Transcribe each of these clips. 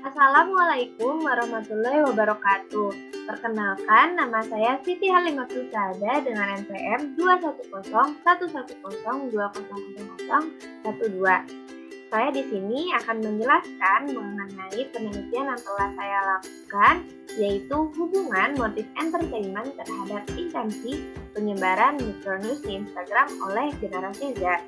Assalamualaikum warahmatullahi wabarakatuh. Perkenalkan, nama saya Siti Halimah Susada dengan NPM 2101100200012. Saya di sini akan menjelaskan mengenai penelitian yang telah saya lakukan, yaitu hubungan motif entertainment terhadap intensi penyebaran mikronews di Instagram oleh generasi Z.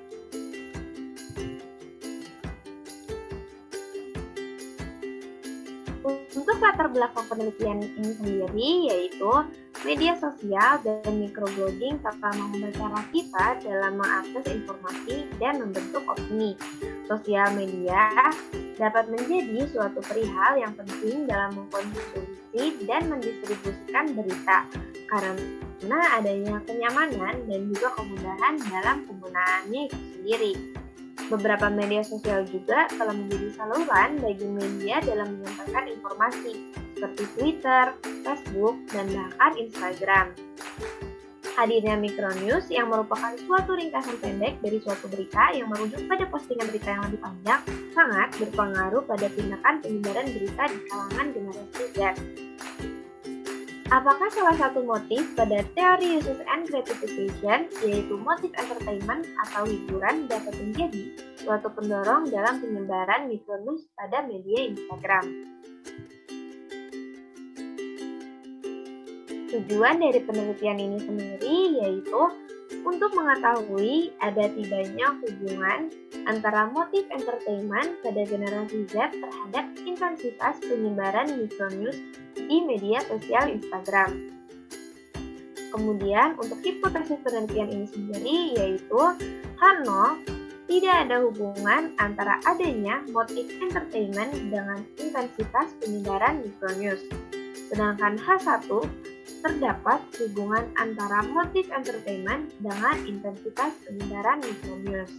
Untuk latar belakang penelitian ini sendiri yaitu media sosial dan microblogging serta membaca kita dalam mengakses informasi dan membentuk opini. Sosial media dapat menjadi suatu perihal yang penting dalam mengkonsumsi dan mendistribusikan berita karena adanya kenyamanan dan juga kemudahan dalam penggunaannya itu sendiri. Beberapa media sosial juga telah menjadi saluran bagi media dalam menyampaikan informasi, seperti Twitter, Facebook, dan bahkan Instagram. Hadirnya micronews yang merupakan suatu ringkasan pendek dari suatu berita yang merujuk pada postingan berita yang lebih panjang sangat berpengaruh pada tindakan penyebaran berita di kalangan generasi Z. Apakah salah satu motif pada teori uses and gratification, yaitu motif entertainment atau hiburan, dapat menjadi suatu pendorong dalam penyebaran mikronews pada media Instagram? Tujuan dari penelitian ini sendiri yaitu untuk mengetahui ada tidaknya hubungan antara motif entertainment pada generasi Z terhadap intensitas penyebaran mikronews di media sosial Instagram. Kemudian untuk hipotesis penelitian ini sendiri yaitu H0 tidak ada hubungan antara adanya motif entertainment dengan intensitas penyebaran mikronews. Sedangkan H1 terdapat hubungan antara motif entertainment dengan intensitas penyebaran mikronews.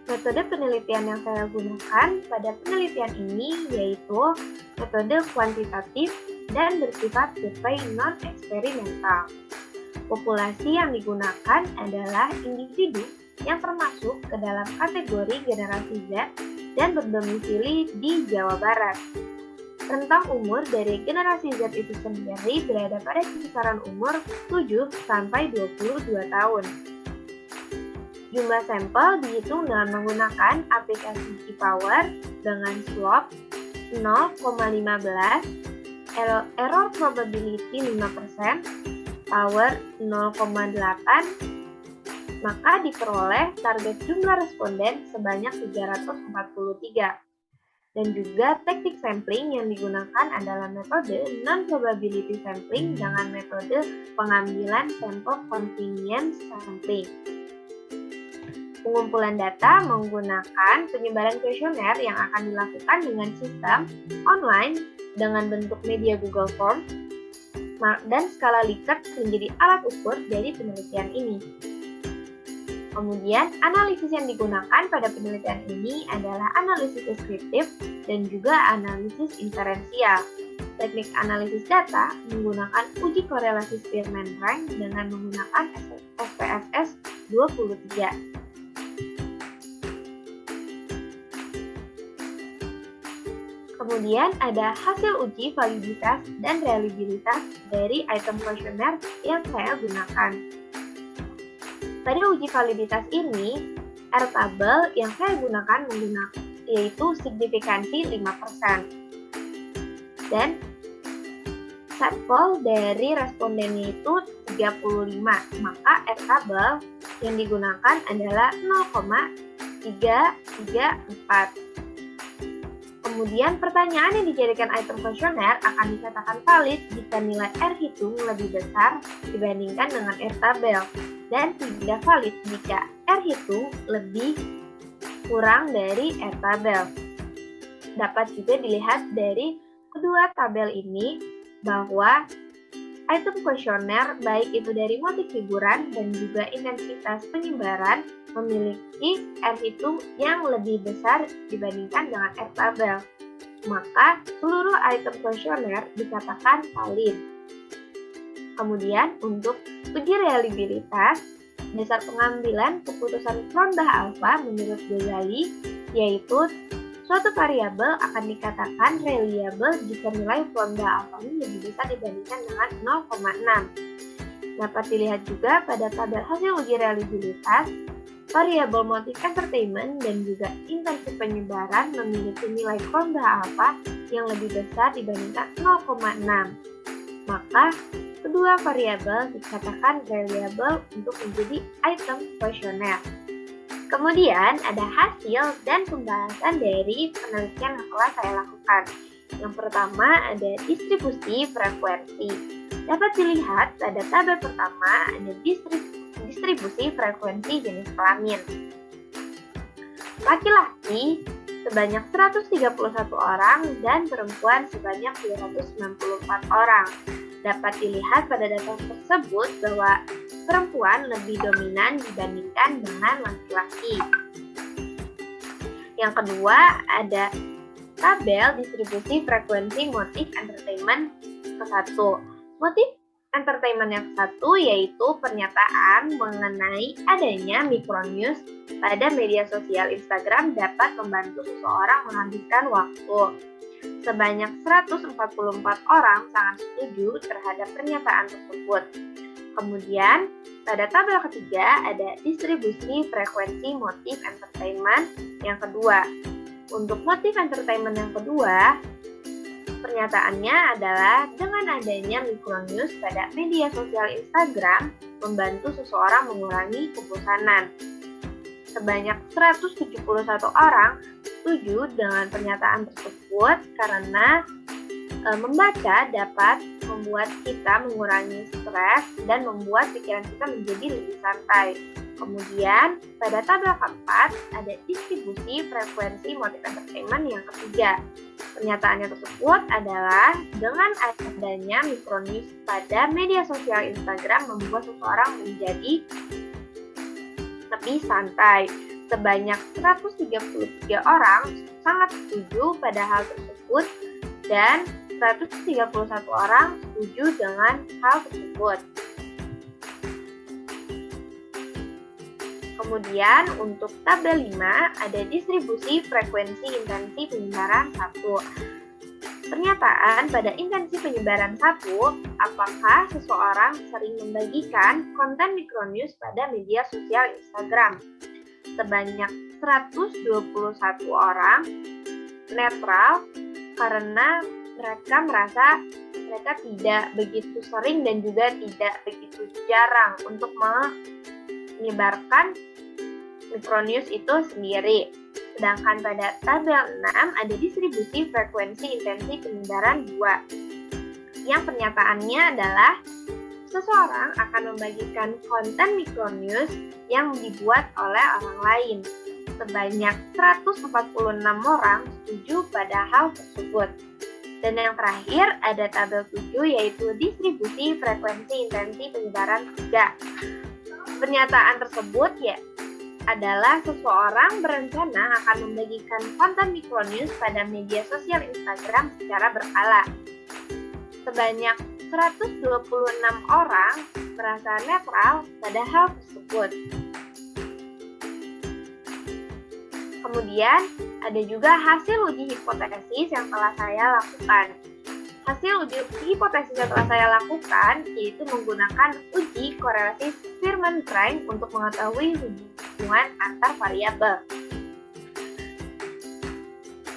Metode penelitian yang saya gunakan pada penelitian ini yaitu metode kuantitatif dan bersifat survei non-eksperimental. Populasi yang digunakan adalah individu yang termasuk ke dalam kategori generasi Z dan berdomisili di Jawa Barat. Rentang umur dari generasi Z itu sendiri berada pada kisaran umur 7 sampai 22 tahun. Jumlah sampel dihitung dengan menggunakan aplikasi ePower dengan slope 0,15, error probability 5%, power 0,8, maka diperoleh target jumlah responden sebanyak 343. Dan juga teknik sampling yang digunakan adalah metode non-probability sampling dengan metode pengambilan sampel convenience sampling. Pengumpulan data menggunakan penyebaran kuesioner yang akan dilakukan dengan sistem online dengan bentuk media Google Form dan skala Likert menjadi alat ukur dari penelitian ini. Kemudian, analisis yang digunakan pada penelitian ini adalah analisis deskriptif dan juga analisis inferensial. Teknik analisis data menggunakan uji korelasi Spearman rank dengan menggunakan SPSS 23. Kemudian ada hasil uji validitas dan reliabilitas dari item kuesioner yang saya gunakan. Pada uji validitas ini, R-tabel yang saya gunakan yaitu signifikansi 5%. Dan sampel dari respondennya itu 35, maka R-tabel yang digunakan adalah 0,334. Kemudian pertanyaan yang dijadikan item kuesioner akan dikatakan valid jika nilai R hitung lebih besar dibandingkan dengan R-tabel dan tidak valid jika R hitung lebih kurang dari R-tabel. Dapat juga dilihat dari kedua tabel ini bahwa item kuesioner baik itu dari motif hiburan dan juga intensitas penyebaran memiliki R hitung yang lebih besar dibandingkan dengan R-tabel. Maka seluruh item kuesioner dikatakan valid. Kemudian untuk uji reliabilitas Dasar pengambilan keputusan Kronbach alpha menurut Ghazali yaitu suatu variabel akan dikatakan reliable jika nilai Kronbach alpha-nya lebih besar dibandingkan dengan 0,6. Dapat dilihat juga pada tabel hasil uji reliabilitas, variabel motif entertainment dan juga intensi penyebaran memiliki nilai Kronbach alpha yang lebih besar dibandingkan 0,6. Maka, kedua variabel dikatakan reliable untuk menjadi item kuesioner. Kemudian ada hasil dan pembahasan dari penelitian yang telah saya lakukan. Yang pertama ada distribusi frekuensi. Dapat dilihat pada tabel pertama ada distribusi frekuensi jenis kelamin. Laki-laki sebanyak 131 orang dan perempuan sebanyak 294 orang. Dapat dilihat pada data tersebut bahwa perempuan lebih dominan dibandingkan dengan laki-laki. Yang kedua, ada tabel distribusi frekuensi motif entertainment ke-1. Motif entertainment yang ke-1 yaitu pernyataan mengenai adanya micronews pada media sosial Instagram dapat membantu seseorang menghabiskan waktu. Sebanyak 144 orang sangat setuju terhadap pernyataan tersebut. Kemudian, pada tabel ketiga ada distribusi frekuensi motif entertainment yang kedua. Untuk motif entertainment yang kedua, pernyataannya adalah dengan adanya micronews pada media sosial Instagram membantu seseorang mengurangi kebosanan. Sebanyak 171 orang setuju dengan pernyataan tersebut karena membaca dapat membuat kita mengurangi stres dan membuat pikiran kita menjadi lebih santai. Kemudian, pada tabel keempat ada distribusi frekuensi motif entertainment yang ketiga. Pernyataannya tersebut adalah dengan adanya micronews pada media sosial Instagram membuat seseorang menjadi lebih santai. Sebanyak 133 orang sangat setuju pada hal tersebut dan 131 orang setuju dengan hal tersebut. Kemudian untuk tabel 5 ada distribusi frekuensi intensi penyebaran 1. Pernyataan pada intensi penyebaran 1, apakah seseorang sering membagikan konten micronews pada media sosial Instagram. Sebanyak 121 orang netral karena mereka merasa mereka tidak begitu sering dan juga tidak begitu jarang untuk menyebarkan micronews itu sendiri. Sedangkan pada tabel 6 ada distribusi frekuensi intensi penyebaran 2. Yang pernyataannya adalah seseorang akan membagikan konten micronews yang dibuat oleh orang lain. Sebanyak 146 orang setuju pada hal tersebut. Dan yang terakhir ada tabel 7 yaitu distribusi frekuensi intensi penyebaran 3. Pernyataan tersebut adalah seseorang berencana akan membagikan konten micronews pada media sosial Instagram secara berkala. Sebanyak 126 orang merasa netral pada hal tersebut. Kemudian, ada juga hasil uji hipotesis yang telah saya lakukan. Hasil uji hipotesis yang telah saya lakukan yaitu menggunakan uji korelasi Spearman-Prime untuk mengetahui hubungan antar variabel.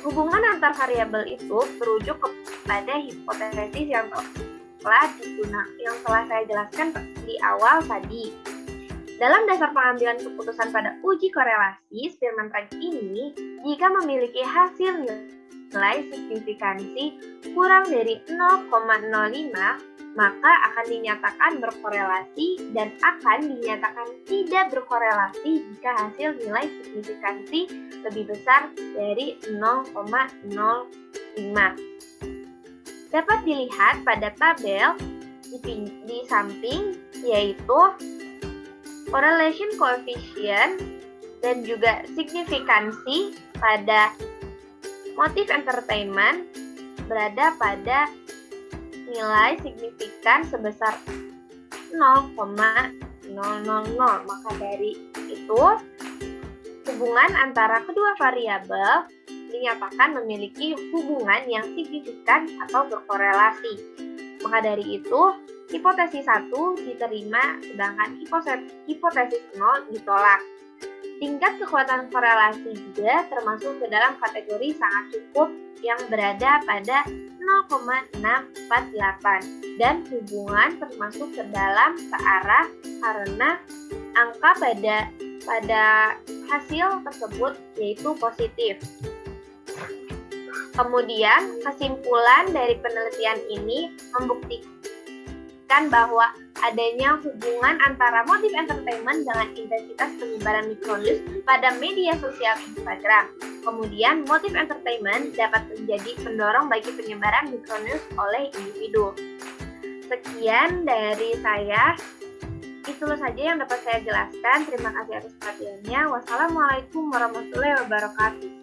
Hubungan antar variabel itu merujuk kepada hipotesis yang telah saya jelaskan di awal tadi. Dalam dasar pengambilan keputusan pada uji korelasi Spearman-Prime ini, jika memiliki hasil nilai signifikansi kurang dari 0,05, maka akan dinyatakan berkorelasi dan akan dinyatakan tidak berkorelasi jika hasil nilai signifikansi lebih besar dari 0,05. Dapat dilihat pada tabel di samping yaitu correlation coefficient dan juga signifikansi pada motif entertainment berada pada nilai signifikan sebesar 0,05. 0,000. Maka dari itu, hubungan antara kedua variabel dinyatakan memiliki hubungan yang signifikan atau berkorelasi. Maka dari itu, hipotesis 1 diterima sedangkan hipotesis 0 ditolak. Tingkat kekuatan korelasi juga termasuk ke dalam kategori sangat cukup yang berada pada 0,648 dan hubungan termasuk ke dalam ke arah karena angka pada hasil tersebut yaitu positif. Kemudian, kesimpulan dari penelitian ini membuktikan bahwa adanya hubungan antara motif entertainment dengan intensitas penyebaran mikronews pada media sosial Instagram. Kemudian, motif entertainment dapat menjadi pendorong bagi penyebaran mikronews oleh individu. Sekian dari saya. Itu saja yang dapat saya jelaskan. Terima kasih atas perhatiannya. Wassalamualaikum warahmatullahi wabarakatuh.